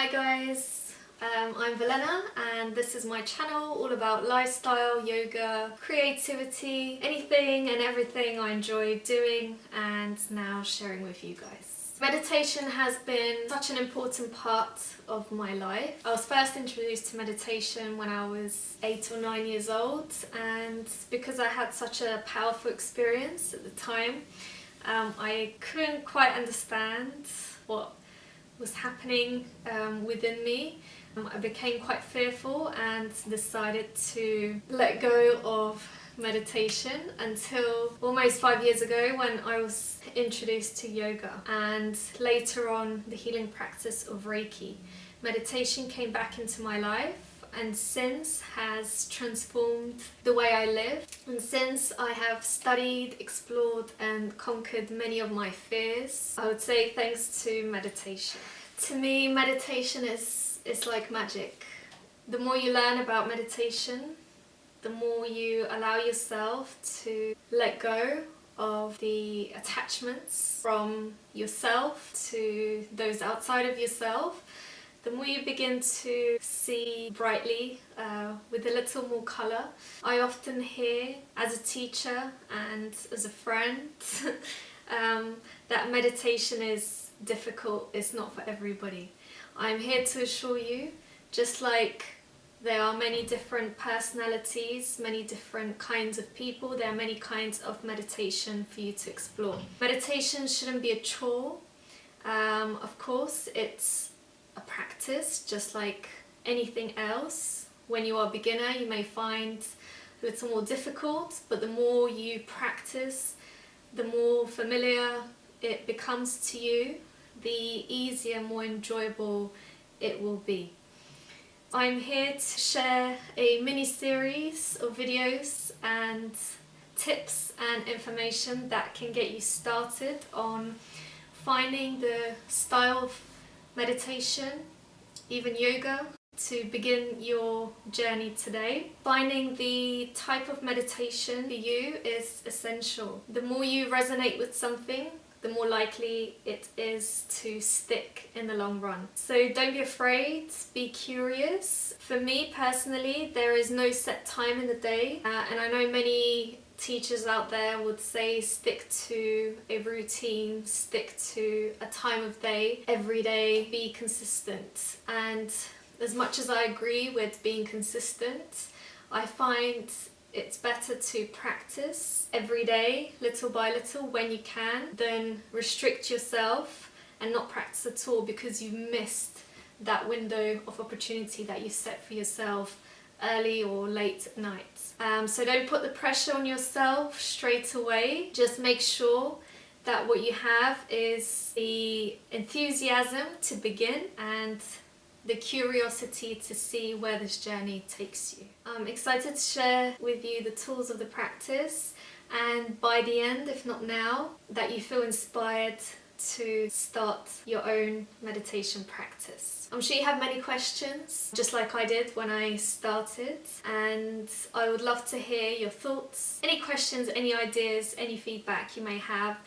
Hi guys, I'm Velena and this is my channel all about lifestyle, yoga, creativity, anything and everything I enjoy doing and now sharing with you guys. Meditation has been such an important part of my life. I was first introduced to meditation when I was 8 or 9 years old, and because I had such a powerful experience at the time, I couldn't quite understand what was happening within me. I became quite fearful and decided to let go of meditation until almost 5 years ago when I was introduced to yoga and later on the healing practice of Reiki. Meditation came back into my life and since has transformed the way I live, and since I have studied, explored and conquered many of my fears, I would say thanks to meditation. To me, meditation is like magic. The more you learn about meditation, the more you allow yourself to let go of the attachments from yourself to those outside of yourself, the more you begin to see brightly with a little more colour. I often hear as a teacher and as a friend that meditation is difficult, it's not for everybody. I'm here to assure you, just like there are many different personalities, many different kinds of people, there are many kinds of meditation for you to explore. Meditation shouldn't be a chore. Of course, it's a practice just like anything else. When you are a beginner, you may find a little more difficult, but the more you practice, the more familiar it becomes to you, the easier, more enjoyable it will be. I'm here to share a mini-series of videos and tips and information that can get you started on finding the style of meditation, even yoga, to begin your journey today. Finding the type of meditation for you is essential. The more you resonate with something, the more likely it is to stick in the long run. So don't be afraid, be curious. For me personally, there is no set time in the day, and I know many teachers out there would say stick to a routine, stick to a time of day, every day, be consistent. And as much as I agree with being consistent, I find it's better to practice every day, little by little, when you can, than restrict yourself and not practice at all because you've missed that window of opportunity that you set for yourself early or late at night. So don't put the pressure on yourself straight away. Just make sure that what you have is the enthusiasm to begin and the curiosity to see where this journey takes you. I'm excited to share with you the tools of the practice, and by the end, if not now, that you feel inspired to start your own meditation practice. I'm sure you have many questions, just like I did when I started, and I would love to hear your thoughts, any questions, any ideas, any feedback you may have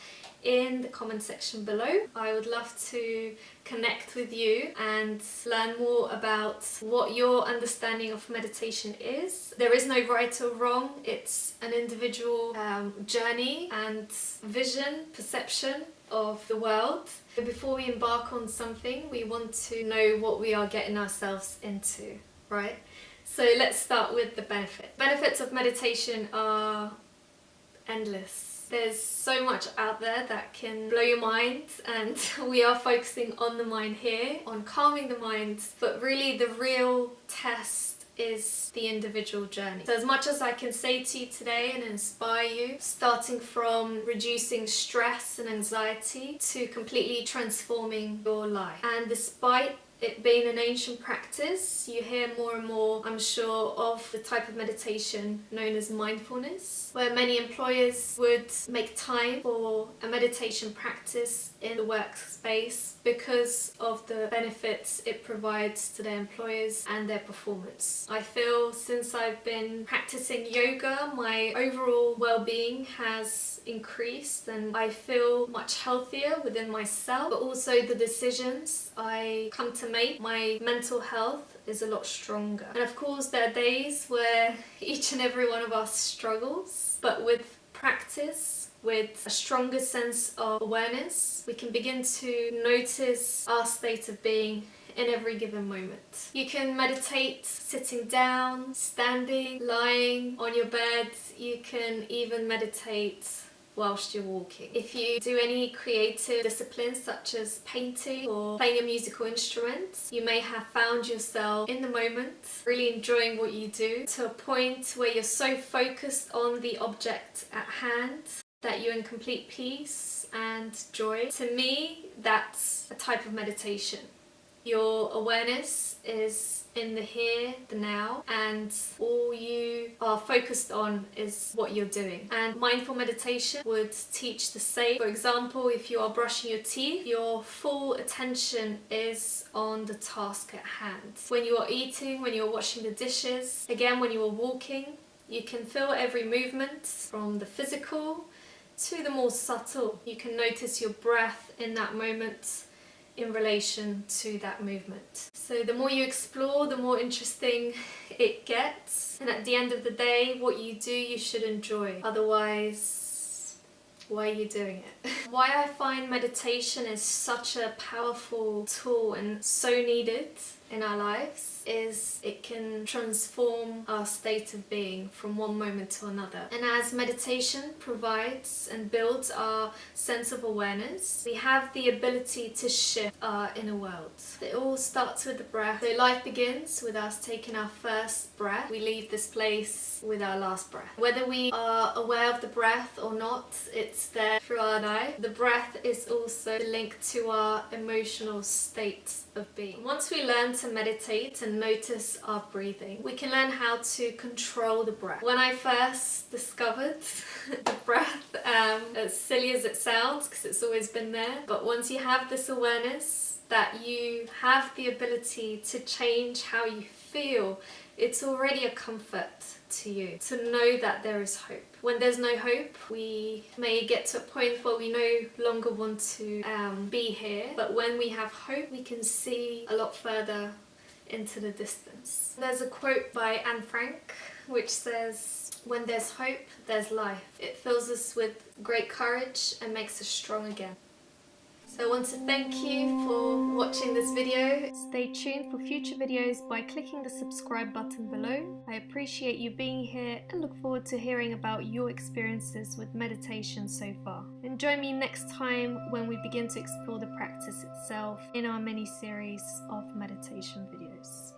in the comment section below. I would love to connect with you and learn more about what your understanding of meditation is. There is no right or wrong, it's an individual journey and vision, perception of the world. Before we embark on something, we want to know what we are getting ourselves into, right? So let's start with the benefits. Benefits of meditation are endless. There's so much out there that can blow your mind, and we are focusing on the mind here, on calming the mind, but really the real test is the individual journey. So as much as I can say to you today and inspire you, starting from reducing stress and anxiety to completely transforming your life. And despite it being an ancient practice, you hear more and more, I'm sure, of the type of meditation known as mindfulness, where many employers would make time for a meditation practice in the workspace because of the benefits it provides to their employers and their performance. I feel since I've been practicing yoga, my overall well-being has increased and I feel much healthier within myself, but also the decisions I come to make, my mental health is a lot stronger. And of course there are days where each and every one of us struggles, but with practice, with a stronger sense of awareness, we can begin to notice our state of being in every given moment. You can meditate sitting down, standing, lying on your bed. You can even meditate whilst you're walking. If you do any creative disciplines such as painting or playing a musical instrument, you may have found yourself in the moment, really enjoying what you do, to a point where you're so focused on the object at hand that you're in complete peace and joy. To me, that's a type of meditation. Your awareness is in the here, the now, and all you are focused on is what you're doing. And mindful meditation would teach the same. For example, if you are brushing your teeth, your full attention is on the task at hand. When you are eating, when you're washing the dishes, again, when you are walking, you can feel every movement from the physical to the more subtle. You can notice your breath in that moment in relation to that movement. So the more you explore, the more interesting it gets. And at the end of the day, what you do, you should enjoy. Otherwise, why are you doing it? Why I find meditation is such a powerful tool and so needed in our lives is it can transform our state of being from one moment to another. And as meditation provides and builds our sense of awareness, we have the ability to shift our inner world. It all starts with the breath. So life begins with us taking our first breath. We leave this place with our last breath. Whether we are aware of the breath or not, it's there through our life. The breath is also linked to our emotional state of being. Once we learn to meditate and notice our breathing, we can learn how to control the breath. When I first discovered the breath, as silly as it sounds, because it's always been there, but once you have this awareness that you have the ability to change how you feel, it's already a comfort to you to know that there is hope. When there's no hope, we may get to a point where we no longer want to be here, but when we have hope, we can see a lot further into the distance. There's a quote by Anne Frank which says, "When there's hope, there's life. It fills us with great courage and makes us strong again." So I want to thank you for watching this video. Stay tuned for future videos by clicking the subscribe button below. I appreciate you being here and look forward to hearing about your experiences with meditation so far. And join me next time when we begin to explore the practice itself in our mini series of meditation videos.